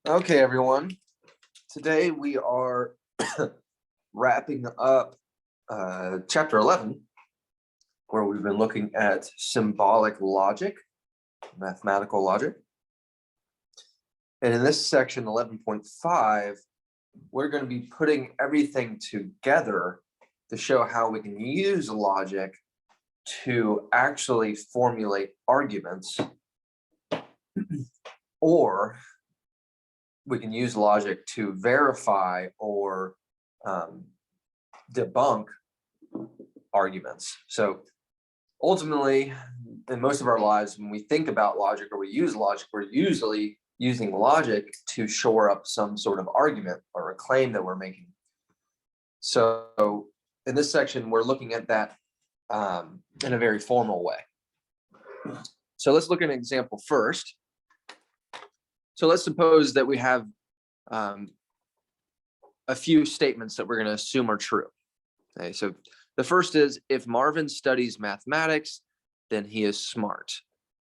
Okay, everyone. Today we are wrapping up chapter 11, where we've been looking at symbolic logic, mathematical logic. And in this section 11.5, we're going to be putting everything together to show how we can use logic to actually formulate arguments, or we can use logic to verify or debunk arguments. So ultimately, in most of our lives, when we think about logic or we use logic, we're usually using logic to shore up some sort of argument or a claim that we're making. So in this section, we're looking at that in a very formal way. So let's look at an example first. So let's suppose that we have a few statements that we're going to assume are true. Okay, so the first is, if Marvin studies mathematics, then he is smart.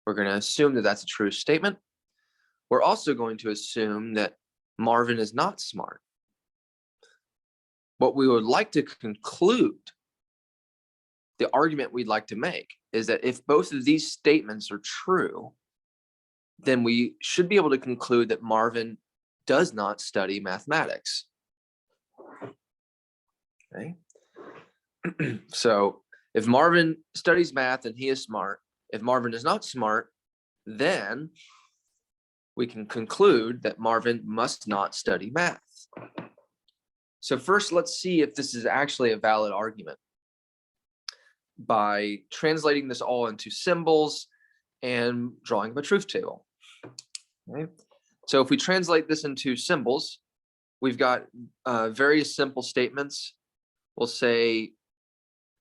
We're going to assume that that's a true statement. We're also going to assume that Marvin is not smart. What we would like to conclude, the argument we'd like to make, is that if both of these statements are true, then we should be able to conclude that Marvin does not study mathematics. Okay. So if Marvin studies math and he is smart, if Marvin is not smart, then we can conclude that Marvin must not study math. So first, let's see if this is actually a valid argument by translating this all into symbols and drawing up a truth table. Okay. So if we translate this into symbols, we've got various simple statements. We'll say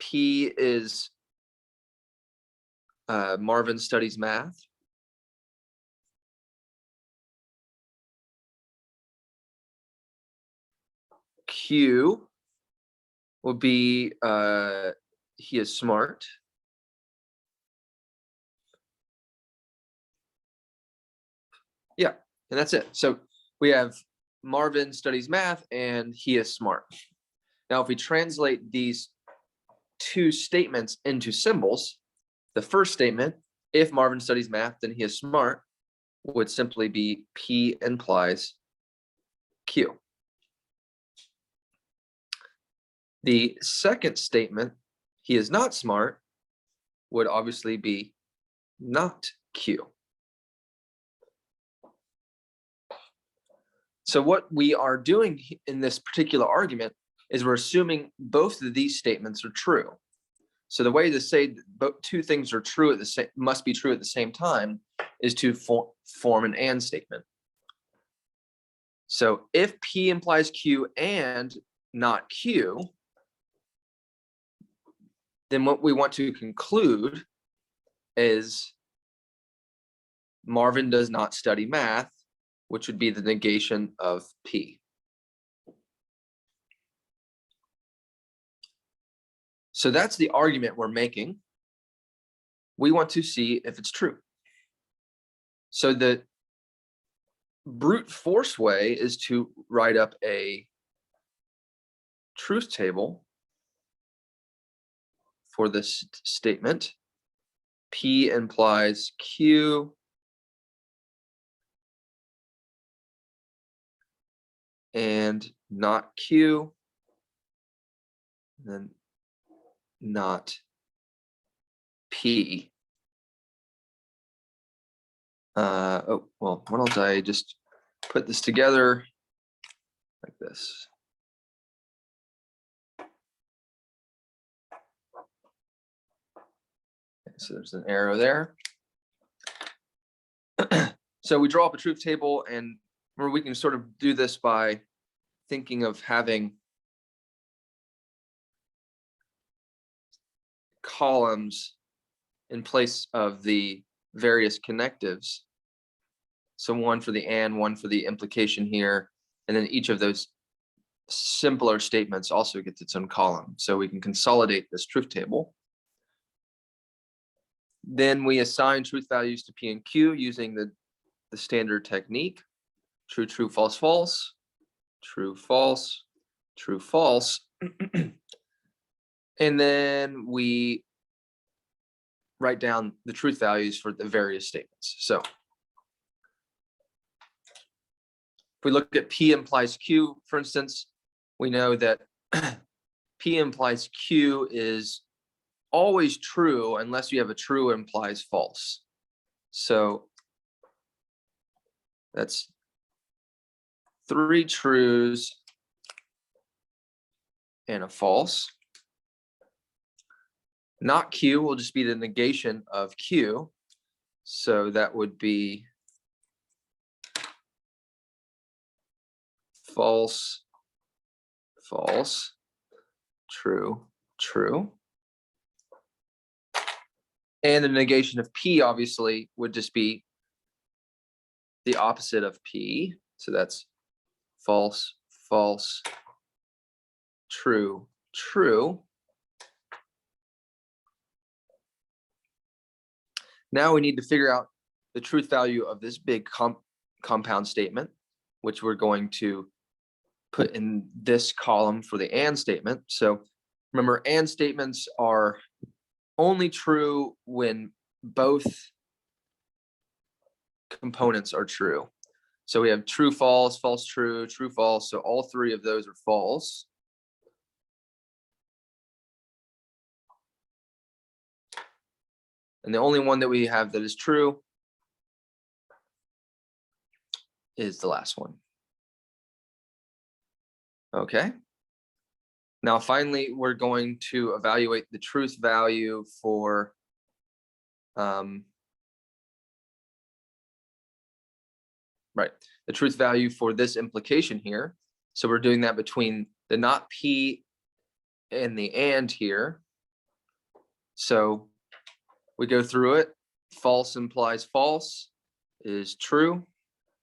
P is Marvin studies math. Q will be he is smart. Yeah, and that's it. So we have Marvin studies math and he is smart. Now, if we translate these two statements into symbols, the first statement, if Marvin studies math, then he is smart, would simply be P implies Q. The second statement, he is not smart, would obviously be not Q. So what we are doing in this particular argument is we're assuming both of these statements are true. So the way to say two things are true at the same, must be true at the same time, is to form an and statement. So if P implies Q and not Q, then what we want to conclude is Marvin does not study math, which would be the negation of P. So that's the argument we're making. We want to see if it's true. So the brute force way is to write up a truth table for this statement. P implies Q and not Q, and then not P. Oh, well, why don't I just put this together like this? Okay, so there's an arrow there. So we draw up a truth table, and remember, we can sort of do this by thinking of having columns in place of the various connectives. So one for the and, one for the implication here, and then each of those simpler statements also gets its own column. So we can consolidate this truth table. Then we assign truth values to P and Q using the standard technique. True, true, false, false, true, false, true, false. And then we write down the truth values for the various statements. So if we look at P implies Q, for instance, we know that P implies Q is always true unless you have a true implies false. So that's 3 trues and a false. Not Q will just be the negation of Q. So that would be false, false, true, true. And the negation of P obviously would just be the opposite of P. So that's false, false, true, true. Now we need to figure out the truth value of this big compound statement, which we're going to put in this column for the and statement. So remember, and statements are only true when both components are true. So we have true, false, false, true, true, false. So all 3 of those are false. And the only one that we have that is true is the last one. Okay. Now, finally, we're going to evaluate the truth value for the truth value for this implication here. So we're doing that between the not P and the and here. So we go through it. False implies false is true.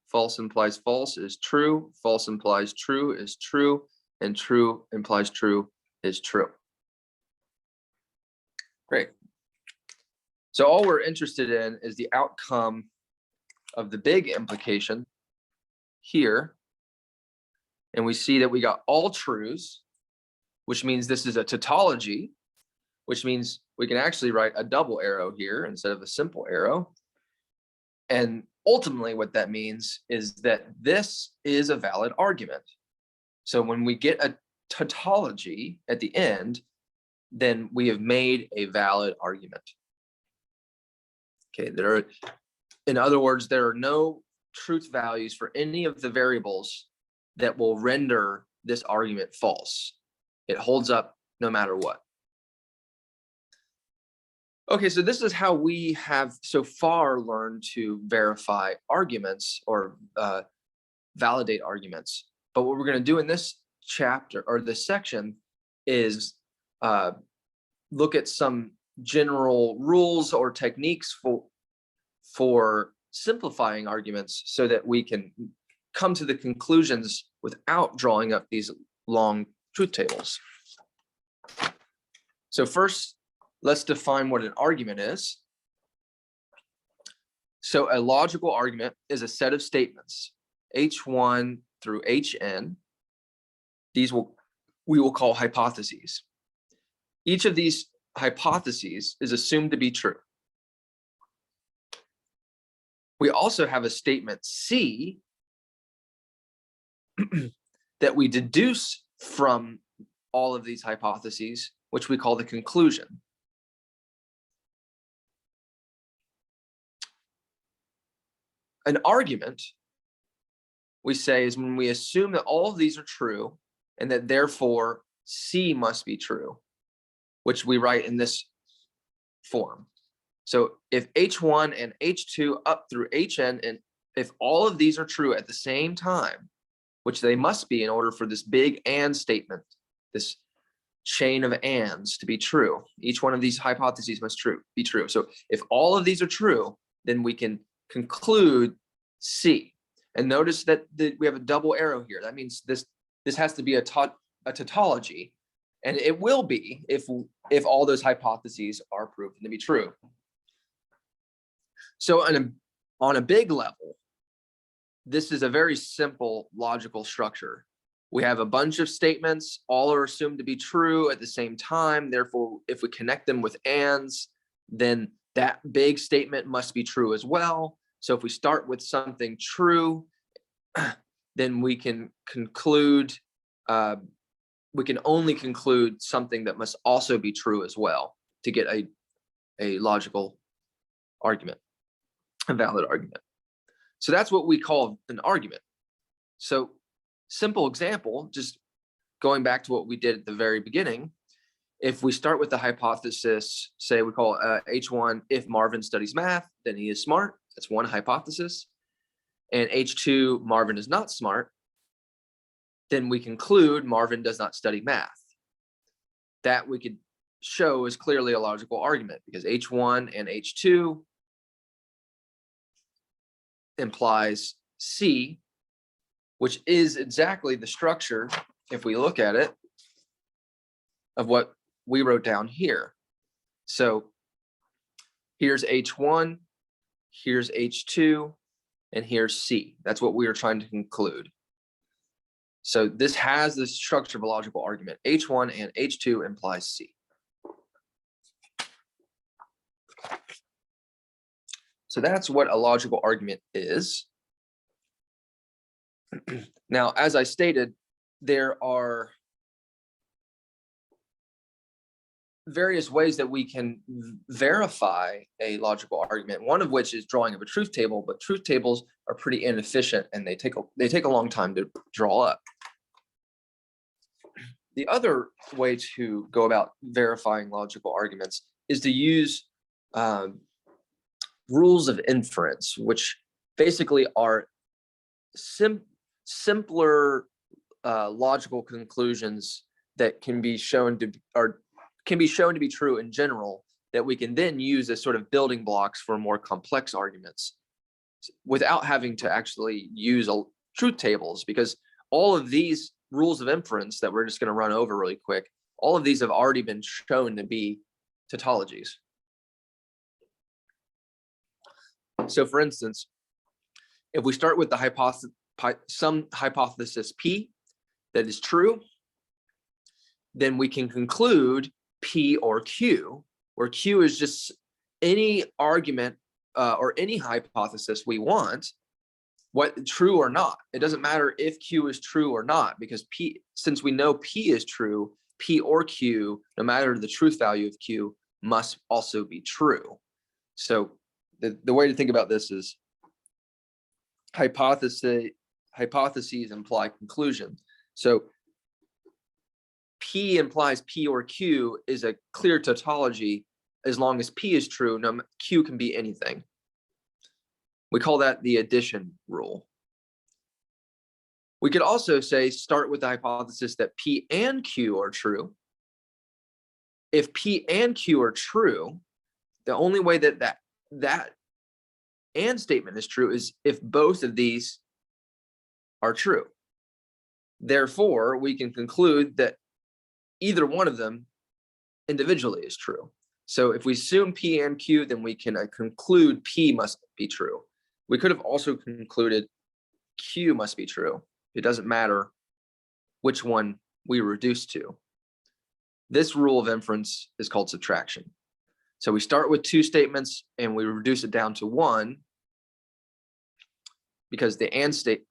False implies false is true. False implies true is true. And true implies true is true. Great. So all we're interested in is the outcome of the big implication here. And we see that we got all trues, which means this is a tautology, which means we can actually write a double arrow here instead of a simple arrow. And ultimately what that means is that this is a valid argument. So when we get a tautology at the end, then we have made a valid argument. Okay, in other words, there are no truth values for any of the variables that will render this argument false. It holds up no matter what. Okay, so this is how we have so far learned to verify arguments or validate arguments. But what we're going to do in this chapter or this section is look at some general rules or techniques for simplifying arguments so that we can come to the conclusions without drawing up these long truth tables. So first, let's define what an argument is. So a logical argument is a set of statements, H1 through Hn. These we will call hypotheses. Each of these hypotheses is assumed to be true. We also have a statement C that we deduce from all of these hypotheses, which we call the conclusion. An argument, we say, is when we assume that all of these are true and that therefore C must be true, which we write in this form. So if H1 and H2 up through Hn, and if all of these are true at the same time, which they must be in order for this big and statement, this chain of ands to be true, each one of these hypotheses must be true. So if all of these are true, then we can conclude C. And notice that we have a double arrow here. That means this this has to be a tautology, and it will be if all those hypotheses are proven to be true. So on a big level, this is a very simple logical structure. We have a bunch of statements, all are assumed to be true at the same time. Therefore, if we connect them with ands, then that big statement must be true as well. So if we start with something true, then we can conclude, we can only conclude something that must also be true as well to get a logical argument, a valid argument. So that's what we call an argument. So simple example, just going back to what we did at the very beginning, if we start with the hypothesis, say we call H1, if Marvin studies math, then he is smart. That's one hypothesis. And H2, Marvin is not smart. Then we conclude Marvin does not study math. That we could show is clearly a logical argument because H1 and H2 implies C, which is exactly the structure, if we look at it, of what we wrote down here. So here's H1, here's H2, and here's C. That's what we are trying to conclude. So this has the structure of a logical argument. H1 and H2 implies C. So that's what a logical argument is. Now, as I stated, there are various ways that we can verify a logical argument, one of which is drawing of a truth table, but truth tables are pretty inefficient and they take a long time to draw up. The other way to go about verifying logical arguments is to use rules of inference, which basically are simpler logical conclusions that can be shown to be true in general, that we can then use as sort of building blocks for more complex arguments without having to actually use truth tables, because all of these rules of inference that we're just going to run over really quick, all of these have already been shown to be tautologies. So for instance, if we start with the some hypothesis P that is true, then we can conclude P or Q, where Q is just any argument or any hypothesis we want, what true or not. It doesn't matter if Q is true or not, because P, since we know P is true, P or Q, no matter the truth value of Q, must also be true. So the way to think about this is hypotheses imply conclusion. So P implies P or Q is a clear tautology as long as P is true, Q can be anything. We call that the addition rule. We could also say start with the hypothesis that P and Q are true. If P and Q are true, the only way that and statement is true is if both of these are true. Therefore, we can conclude that either one of them individually is true. So if we assume P and Q, then we can conclude P must be true. We could have also concluded Q must be true. It doesn't matter which one we reduce to. This rule of inference is called subtraction. So we start with two statements and we reduce it down to one, because the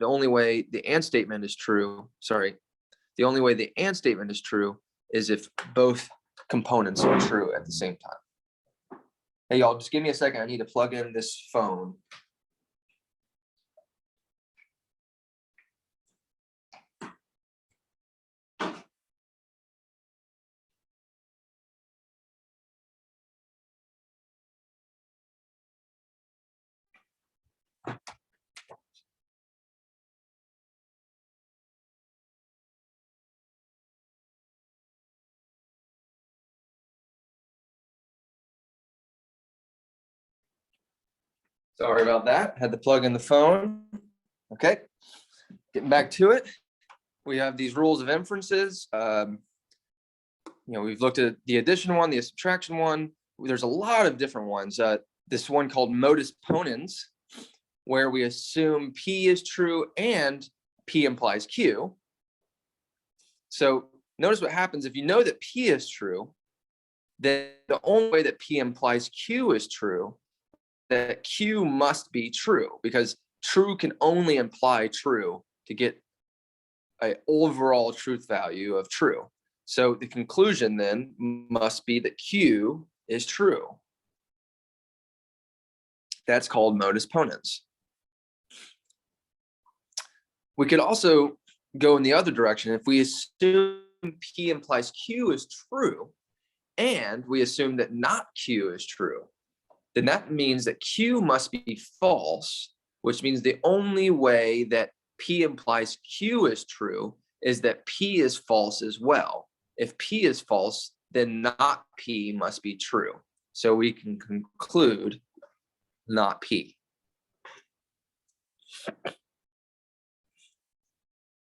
only way the and statement is true is if both components are true at the same time. Hey, y'all, just give me a second. I need to plug in this phone. Sorry about that. Had to plug in the phone. Okay, getting back to it. we have these rules of inferences. We've looked at the addition one, the subtraction one. There's a lot of different ones. This one called Modus Ponens, where we assume P is true and P implies Q. So notice what happens if you know that P is true, then the only way that P implies Q is true, that Q must be true, because true can only imply true to get an overall truth value of true. So the conclusion then must be that Q is true. That's called modus ponens. We could also go in the other direction. If we assume P implies Q is true, and we assume that not Q is true, then that means that Q must be false, which means the only way that P implies Q is true is that P is false as well. If P is false, then not P must be true. So we can conclude not P.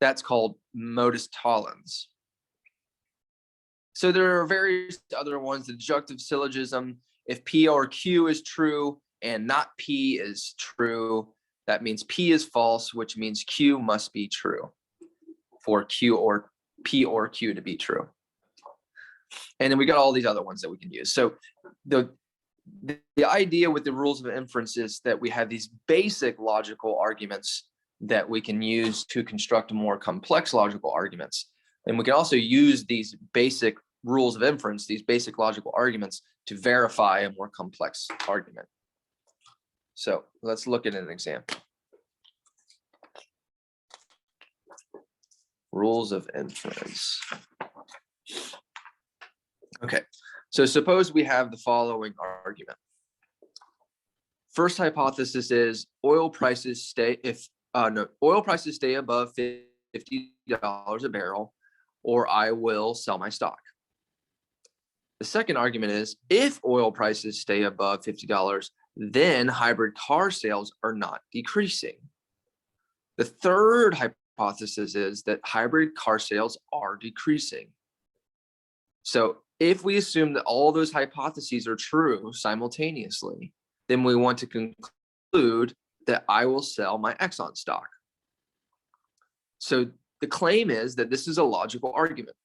That's called modus tollens. So there are various other ones. The disjunctive syllogism, if P or Q is true and not P is true, that means P is false, which means Q must be true for Q or P or Q to be true. And then we got all these other ones that we can use. So the idea with the rules of inference is that we have these basic logical arguments that we can use to construct more complex logical arguments. And we can also use these basic rules of inference, these basic logical arguments, to verify a more complex argument. So let's look at an example. Rules of inference. Okay, so suppose we have the following argument. First hypothesis is oil prices stay above $50 a barrel, or I will sell my stock. The second argument is if oil prices stay above $50, then hybrid car sales are not decreasing. The third hypothesis is that hybrid car sales are decreasing. So if we assume that all those hypotheses are true simultaneously, then we want to conclude that I will sell my Exxon stock. So the claim is that this is a logical argument,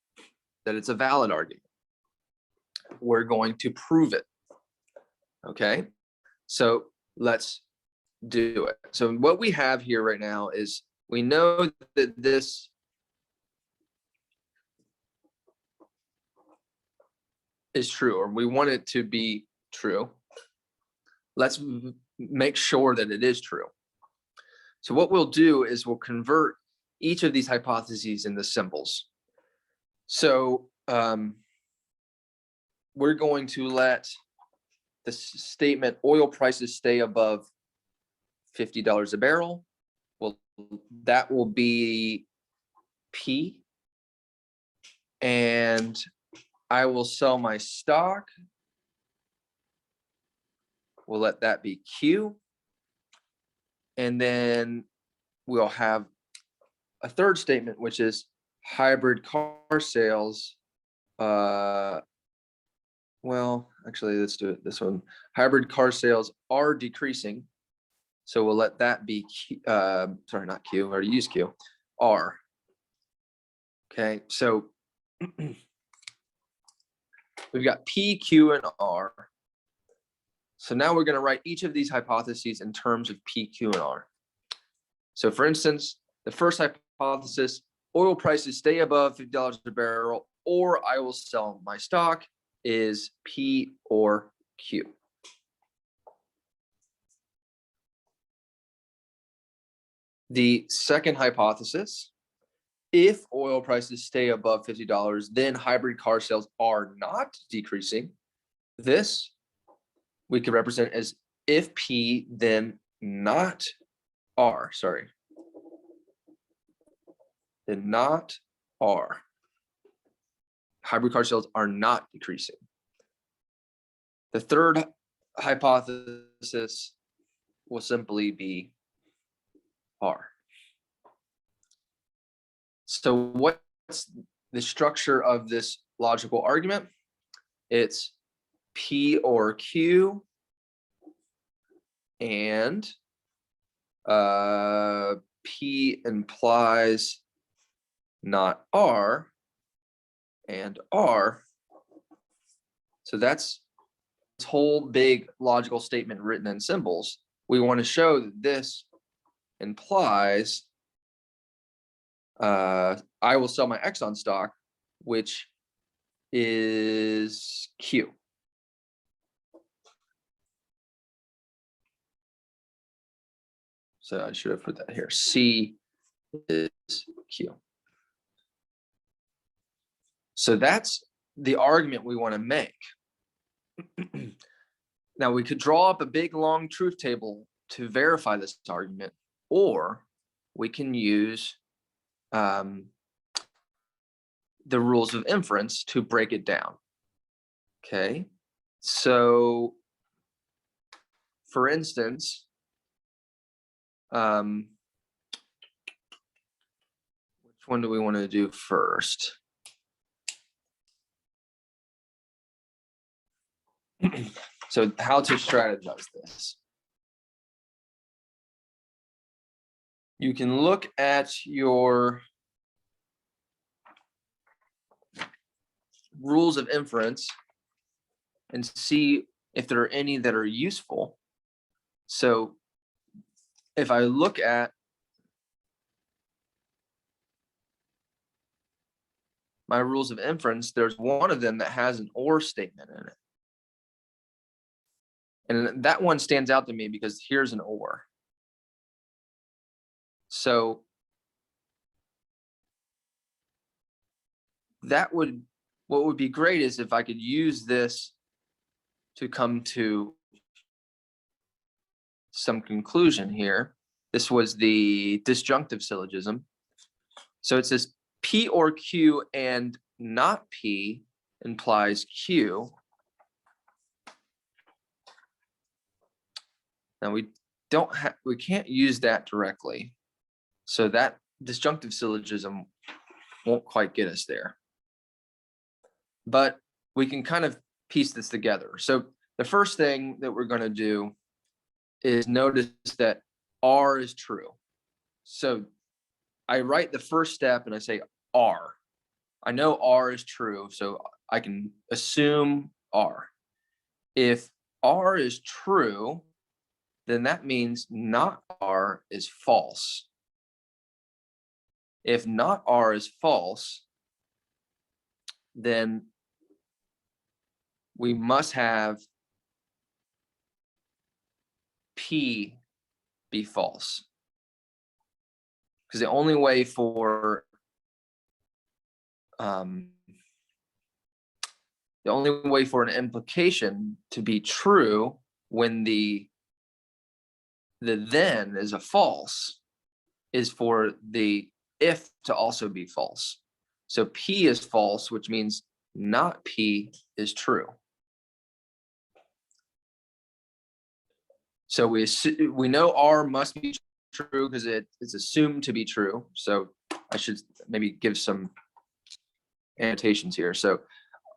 that it's a valid argument. We're going to prove it. Okay, so let's do it. So what we have here right now is we know that this is true, or we want it to be true. Let's make sure that it is true. So what we'll do is we'll convert each of these hypotheses into symbols. So we're going to let the statement oil prices stay above $50 a barrel. Well, that will be P. And I will sell my stock. We'll let that be Q. And then we'll have a third statement, which is hybrid car sales. Well, actually, let's do it this one. Hybrid car sales are decreasing. So we'll let that be Q, sorry, not Q, I already used Q, R. Okay, so we've got P, Q, and R. So now we're going to write each of these hypotheses in terms of P, Q, and R. So for instance, the first hypothesis, oil prices stay above $50 a barrel, or I will sell my stock, is P or Q. The second hypothesis, if oil prices stay above $50, then hybrid car sales are not decreasing. This we could represent as if P, then not R, sorry. Then not R. Hybrid car sales are not decreasing. The third hypothesis will simply be R. So what's the structure of this logical argument? It's P or Q and P implies not R and R. So that's this whole big logical statement written in symbols. We want to show that this implies I will sell my X on stock, which is Q. So I should have put that here. C is Q. So that's the argument we want to make. Now we could draw up a big long truth table to verify this argument, or we can use the rules of inference to break it down. Okay, so for instance, which one do we want to do first? So how to strategize this? You can look at your rules of inference and see if there are any that are useful. So if I look at my rules of inference, there's one of them that has an or statement in it. And that one stands out to me because here's an or. So that would, what would be great is if I could use this to come to some conclusion here. This was the disjunctive syllogism. So it says P or Q and not P implies Q. Now we can't use that directly. So that disjunctive syllogism won't quite get us there. But we can kind of piece this together. So the first thing that we're going to do is notice that R is true. So I write the first step and I say R. I know R is true, so I can assume R. If R is true, then that means not R is false. If not R is false, then we must have P be false. Because the only way for an implication to be true when the then is a false is for the if to also be false. So P is false, which means not P is true. So we know R must be true because it is assumed to be true. So I should maybe give some annotations here. So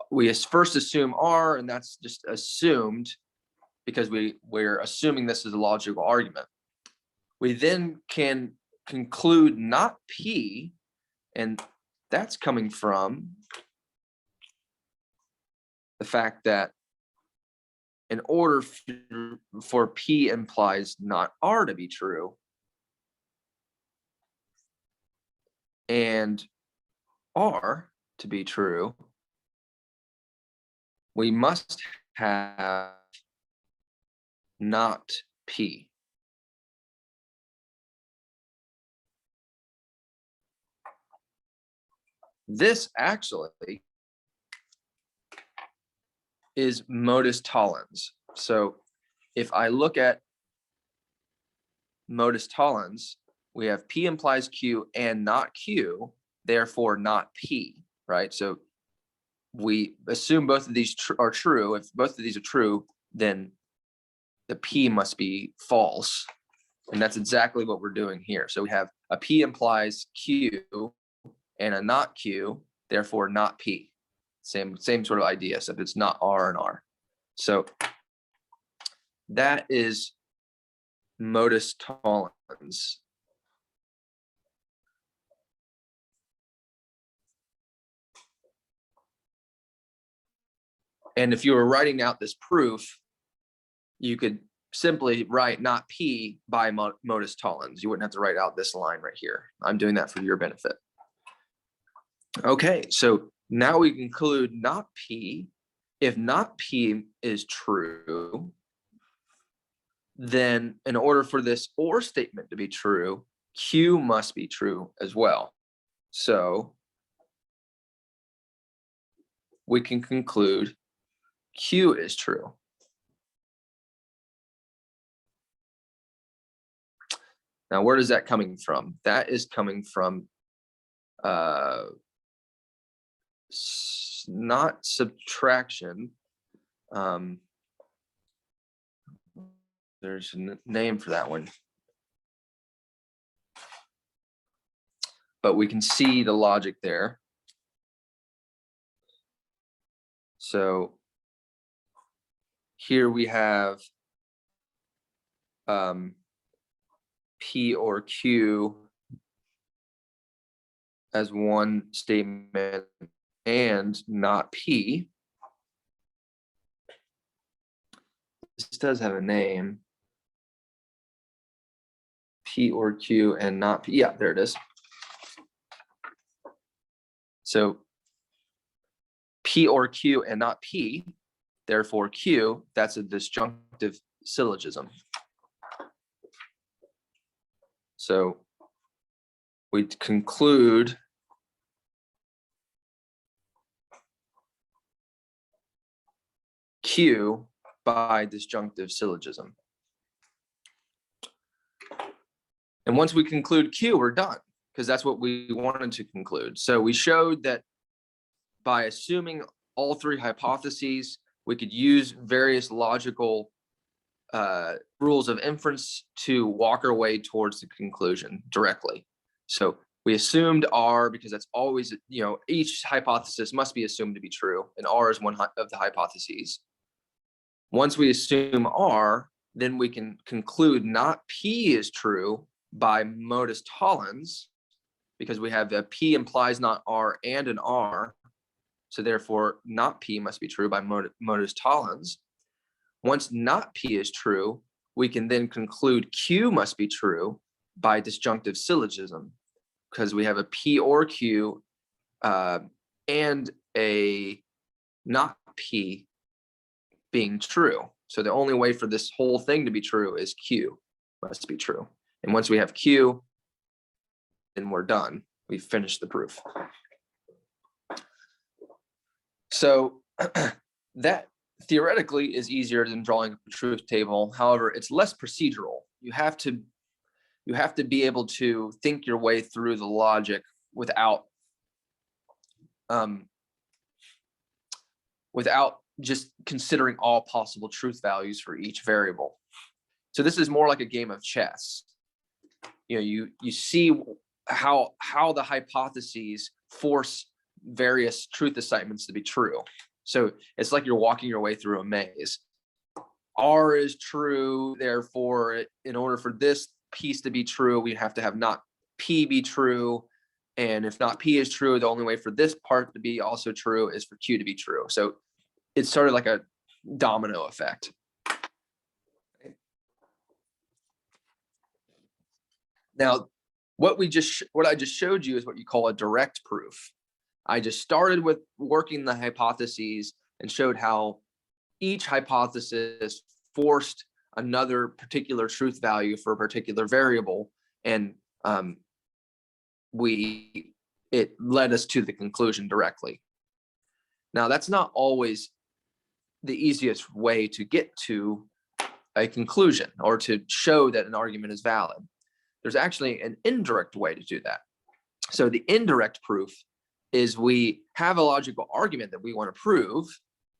we first assume R, and that's just assumed because we're assuming this is a logical argument. We then can conclude not P, and that's coming from the fact that in order for P implies not R to be true, and R to be true, we must have not P. This actually is Modus Ponens. So if I look at Modus Ponens, we have P implies Q and not Q, therefore not P, right? So we assume both of these are true. If both of these are true, then the P must be false. And that's exactly what we're doing here. So we have a P implies Q and a not Q, therefore not P. Same sort of idea, except it's not R and R. So that is Modus Ponens. And if you were writing out this proof, you could simply write not P by Modus Ponens. You wouldn't have to write out this line right here. I'm doing that for your benefit. Okay, so now we conclude not P. If not P is true, then in order for this OR statement to be true, Q must be true as well. So we can conclude Q is true. Now, where is that coming from? That is coming from not subtraction. There's a name for that one. But we can see the logic there. So here we have P or Q as one statement and not P. This does have a name. P or Q and not P. Yeah, there it is. So P or Q and not P, therefore Q, that's a disjunctive syllogism. So we conclude Q by disjunctive syllogism. And once we conclude Q, we're done, because that's what we wanted to conclude. So we showed that by assuming all three hypotheses, we could use various logical rules of inference to walk our way towards the conclusion directly. So we assumed R because that's always, each hypothesis must be assumed to be true, and R is one of the hypotheses. Once we assume R, then we can conclude not P is true by Modus Ponens, because we have a P implies not R and an R. So therefore, not P must be true by Modus Ponens. Once not P is true, we can then conclude Q must be true by disjunctive syllogism, because we have a P or Q and a not P being true. So the only way for this whole thing to be true is Q must be true. And once we have Q, then we're done. We've finished the proof. So that theoretically is easier than drawing a truth table. However, it's less procedural. You have to be able to think your way through the logic without just considering all possible truth values for each variable. So this is more like a game of chess. You see how the hypotheses force various truth assignments to be true. So it's like you're walking your way through a maze. R is true, therefore, in order for this piece to be true, we have to have not P be true. And if not P is true, the only way for this part to be also true is for Q to be true. So it's sort of like a domino effect. Now, what I just showed you is what you call a direct proof. I just started with working the hypotheses and showed how each hypothesis forced another particular truth value for a particular variable, and it led us to the conclusion directly. Now, that's not always the easiest way to get to a conclusion or to show that an argument is valid. There's actually an indirect way to do that. So the indirect proof is we have a logical argument that we want to prove,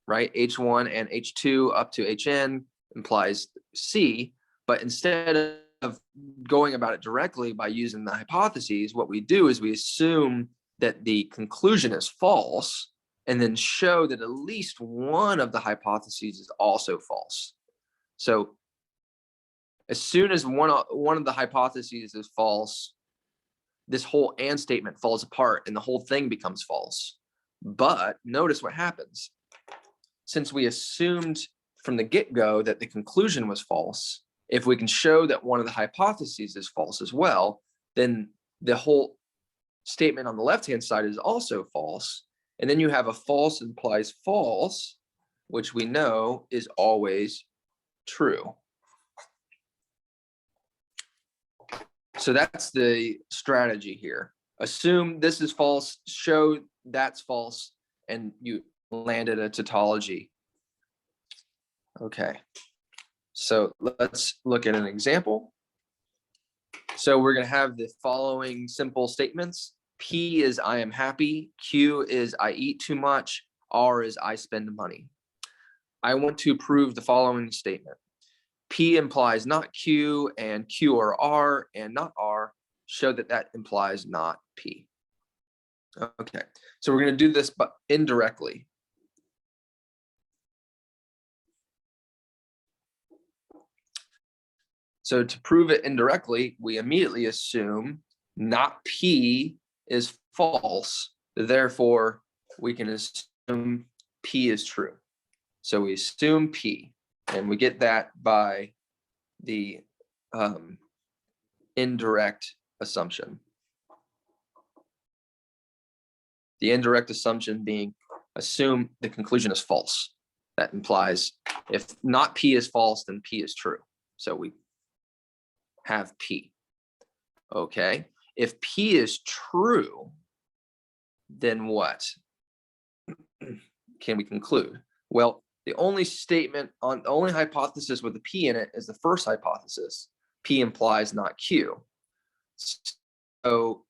right? H1 and H2 up to Hn implies C, but instead of going about it directly by using the hypotheses, what we do is we assume that the conclusion is false, and then show that at least one of the hypotheses is also false. So as soon as one of the hypotheses is false, this whole and statement falls apart and the whole thing becomes false. But notice what happens. Since we assumed from the get-go that the conclusion was false, if we can show that one of the hypotheses is false as well, then the whole statement on the left-hand side is also false. And then you have a false implies false, which we know is always true. So that's the strategy here. Assume this is false, show that's false, and you landed a tautology. Okay, so let's look at an example. So we're going to have the following simple statements. P is I am happy, Q is I eat too much, R is I spend money. I want to prove the following statement. P implies not Q, and Q or R and not R. Show that that implies not P. Okay, so we're going to do this but indirectly. So to prove it indirectly, we immediately assume not P is false. Therefore, we can assume P is true. So we assume P, and we get that by the indirect assumption. The indirect assumption being assume the conclusion is false. That implies if not P is false, then P is true. So we have P. Okay. If P is true, then what can we conclude? Well, the only hypothesis with the P in it is the first hypothesis. P implies not Q. So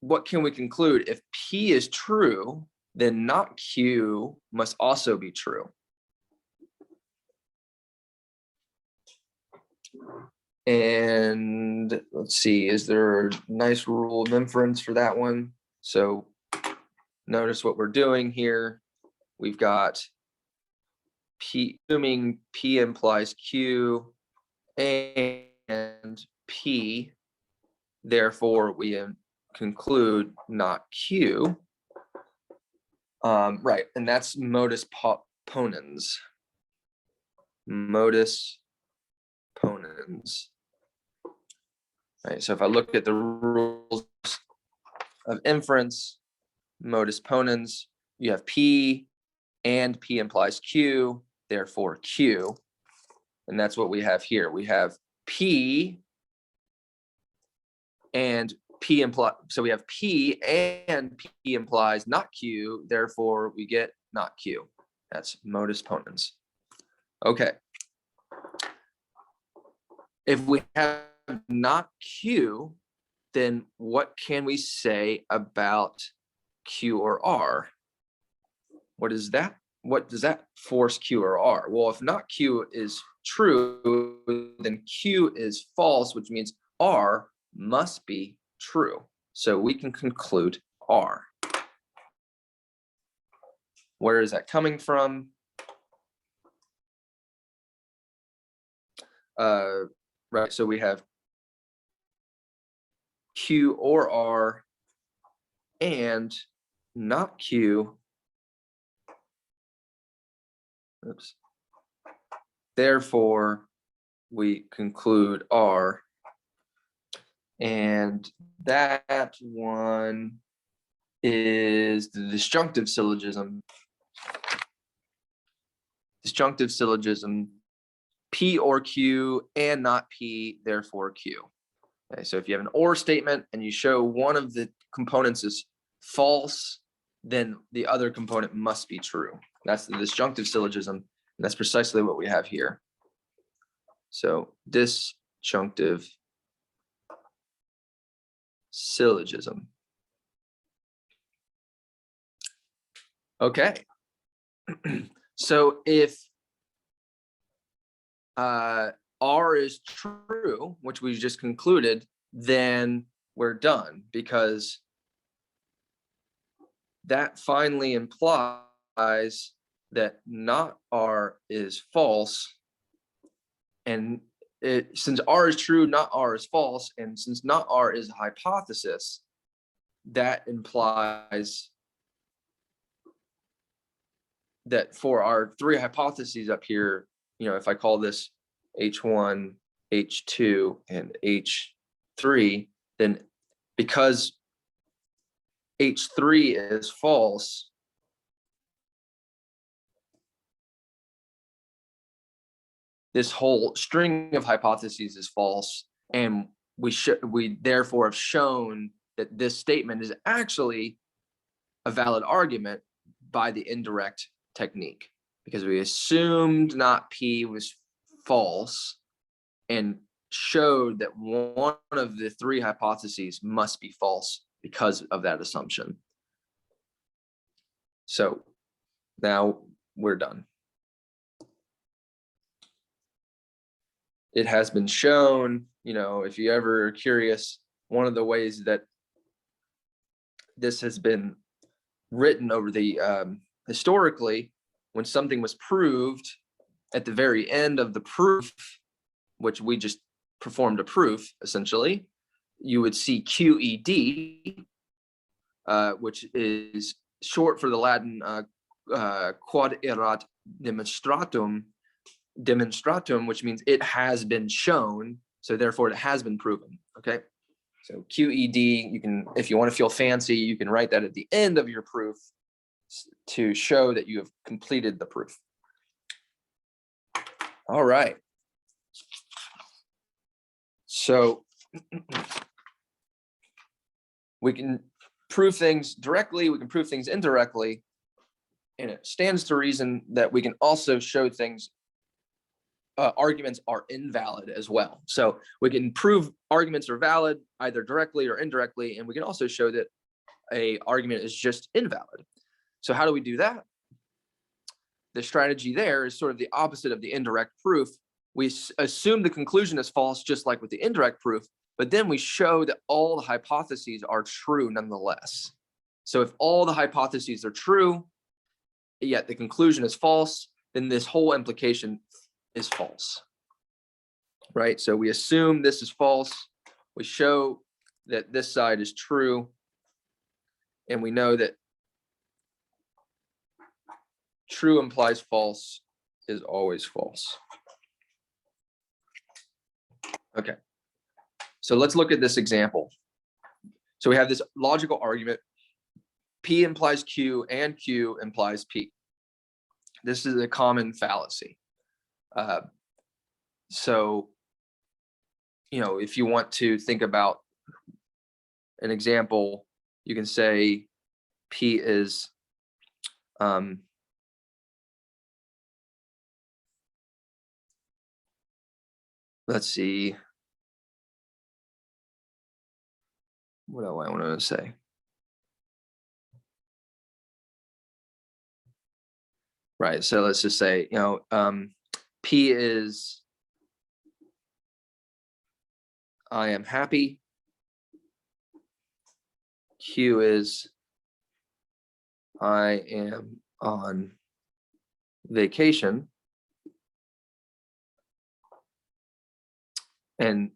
what can we conclude? If P is true, then not Q must also be true. And let's see, is there a nice rule of inference for that one? So notice what we're doing here. We've got P, assuming P implies Q and P, therefore we conclude not Q. Right, and that's modus ponens. Modus ponens. Right, so if I look at the rules of inference, modus ponens, you have P and P implies Q, therefore Q. And that's what we have here. We have P and P implies, so we have P and P implies not Q, therefore we get not Q. That's modus ponens. Okay. If we have not Q, then what can we say about Q or R? What is that? What does that force Q or R? Well, if not Q is true, then Q is false, which means R must be true. So we can conclude R. Where is that coming from? Right, so we have Q or R and not Q. Oops. Therefore, we conclude R. And that one is the disjunctive syllogism. Disjunctive syllogism, P or Q and not P, therefore Q. Okay, so if you have an or statement and you show one of the components is false, then the other component must be true. That's the disjunctive syllogism, and that's precisely what we have here. So disjunctive syllogism. Okay. So if R is true, which we just concluded, then we're done, because that finally implies that not R is false. And since R is true, not R is false. And since not R is a hypothesis, that implies that for our three hypotheses up here, if I call this H1, H2, and H3, then because H3 is false, this whole string of hypotheses is false, and we therefore have shown that this statement is actually a valid argument by the indirect technique, because we assumed not P was false and showed that one of the three hypotheses must be false because of that assumption. So now we're done. It has been shown, if you ever are curious, one of the ways that this has been written over the historically, when something was proved at the very end of the proof, which we just performed a proof, essentially, you would see QED, which is short for the Latin quod erat demonstratum, which means it has been shown, so therefore it has been proven. Okay, so QED, you can, if you want to feel fancy, you can write that at the end of your proof to show that you have completed the proof. All right. So we can prove things directly, we can prove things indirectly, and it stands to reason that we can also show things, arguments are invalid as well. So we can prove arguments are valid either directly or indirectly, and we can also show that an argument is just invalid. So how do we do that? The strategy there is sort of the opposite of the indirect proof. We assume the conclusion is false, just like with the indirect proof, but then we show that all the hypotheses are true nonetheless. So if all the hypotheses are true, yet the conclusion is false, then this whole implication is false, right? So we assume this is false, we show that this side is true, and we know that true implies false is always false. Okay, so let's look at this example. So we have this logical argument, P implies Q and Q implies P. This is a common fallacy. So, if you want to think about an example, you can say P is let's see, what do I want to say? Right, so let's just say, P is I am happy. Q is I am on vacation. And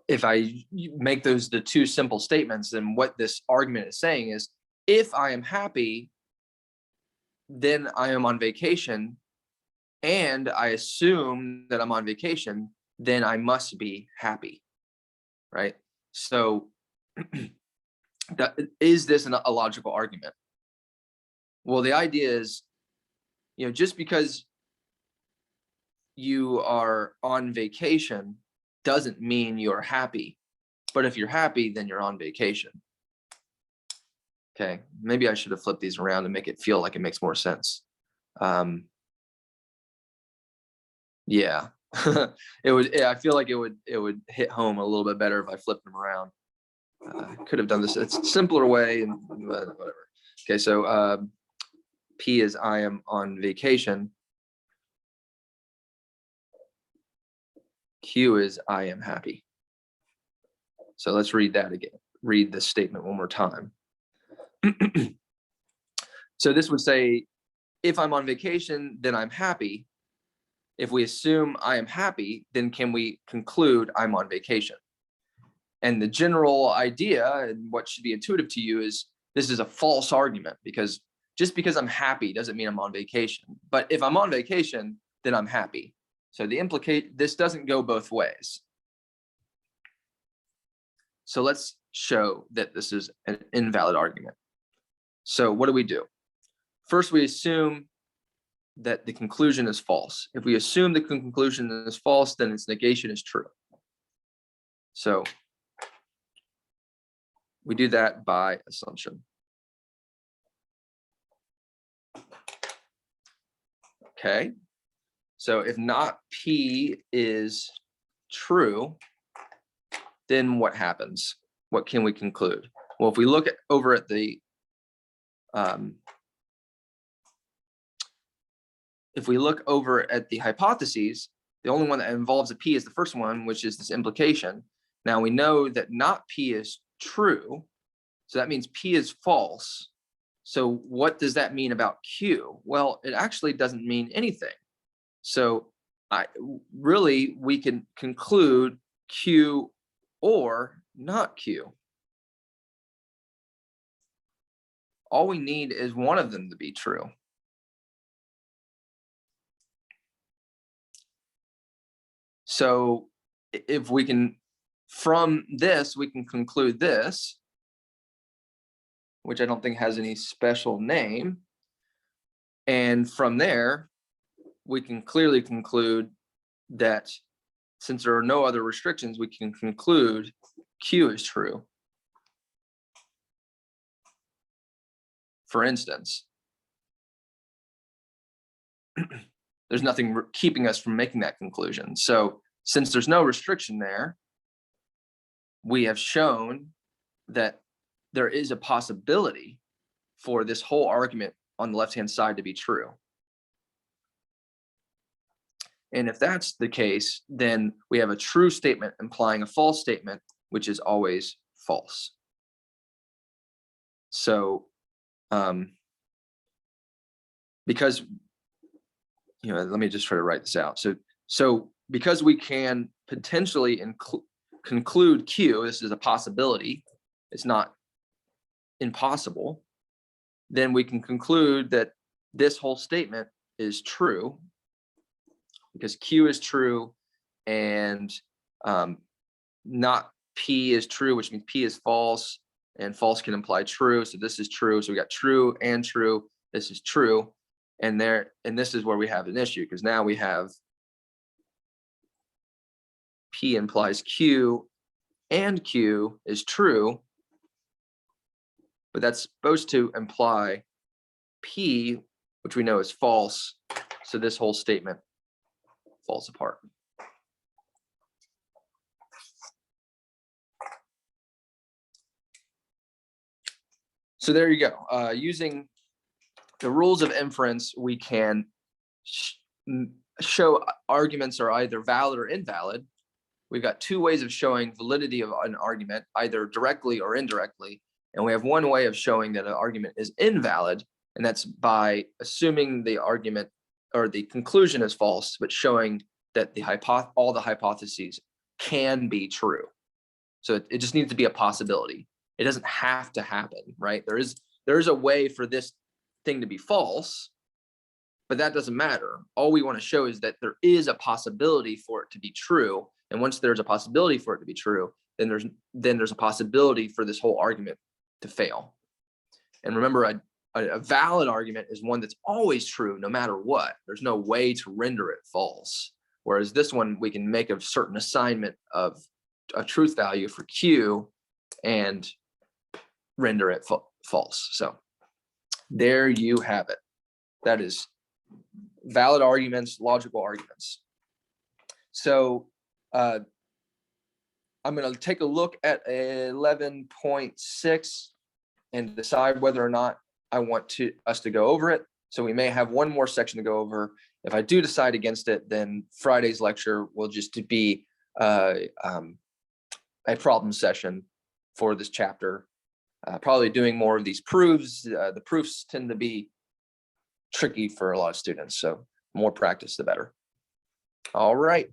if I make those the two simple statements, then what this argument is saying is, if I am happy, then I am on vacation, and I assume that I'm on vacation, then I must be happy, right? So is this a logical argument? Well, the idea is, just because you are on vacation doesn't mean you're happy. But if you're happy, then you're on vacation. Okay, maybe I should have flipped these around to make it feel like it makes more sense. Yeah, it would. I feel like it would hit home a little bit better if I flipped them around. Could have done this. It's a simpler way, and whatever. Okay, so P is I am on vacation. Q is I am happy. So let's read that again. Read this statement one more time. So this would say, if I'm on vacation, then I'm happy. If we assume I am happy, then can we conclude I'm on vacation? And the general idea, and what should be intuitive to you, is this is a false argument, because just because I'm happy doesn't mean I'm on vacation. But if I'm on vacation, then I'm happy. So this doesn't go both ways. So let's show that this is an invalid argument. So what do? First, we assume that the conclusion is false. If we assume the conclusion is false, then its negation is true. So we do that by assumption. Okay. So if not P is true, then what happens? What can we conclude? Well, if we look over at the hypotheses, the only one that involves a P is the first one, which is this implication. Now we know that not P is true, so that means P is false. So what does that mean about Q? Well, it actually doesn't mean anything. So we can conclude Q or not Q. All we need is one of them to be true. So if we can, from this, we can conclude this, which I don't think has any special name. And from there, we can clearly conclude that since there are no other restrictions, we can conclude Q is true. For instance, there's nothing keeping us from making that conclusion. So since there's no restriction there, we have shown that there is a possibility for this whole argument on the left-hand side to be true. And if that's the case, then we have a true statement implying a false statement, which is always false. So because, let me just try to write this out. So because we can potentially conclude Q, this is a possibility, it's not impossible, then we can conclude that this whole statement is true, because Q is true and not P is true, which means P is false, and false can imply true. So this is true. So we got true and true. This is true. And this is where we have an issue, because now we have P implies Q and Q is true, but that's supposed to imply P, which we know is false. So this whole statement falls apart. So there you go. Using the rules of inference, we can show arguments are either valid or invalid. We've got two ways of showing validity of an argument, either directly or indirectly. And we have one way of showing that an argument is invalid, and that's by assuming the argument or the conclusion is false, but showing that all the hypotheses can be true. So it just needs to be a possibility. It doesn't have to happen, right? There is a way for this thing to be false, but that doesn't matter. All we want to show is that there is a possibility for it to be true. And once there's a possibility for it to be true, then there's a possibility for this whole argument to fail. And remember, a valid argument is one that's always true no matter what. There's no way to render it false. Whereas this one, we can make a certain assignment of a truth value for Q and render it false. So there you have it. That is valid arguments, logical arguments. So I'm going to take a look at 11.6 and decide whether or not I want us to go over it. So we may have one more section to go over. If I do decide against it, then Friday's lecture will just be a problem session for this chapter. Probably doing more of these proofs. The proofs tend to be tricky for a lot of students. So more practice, the better. All right.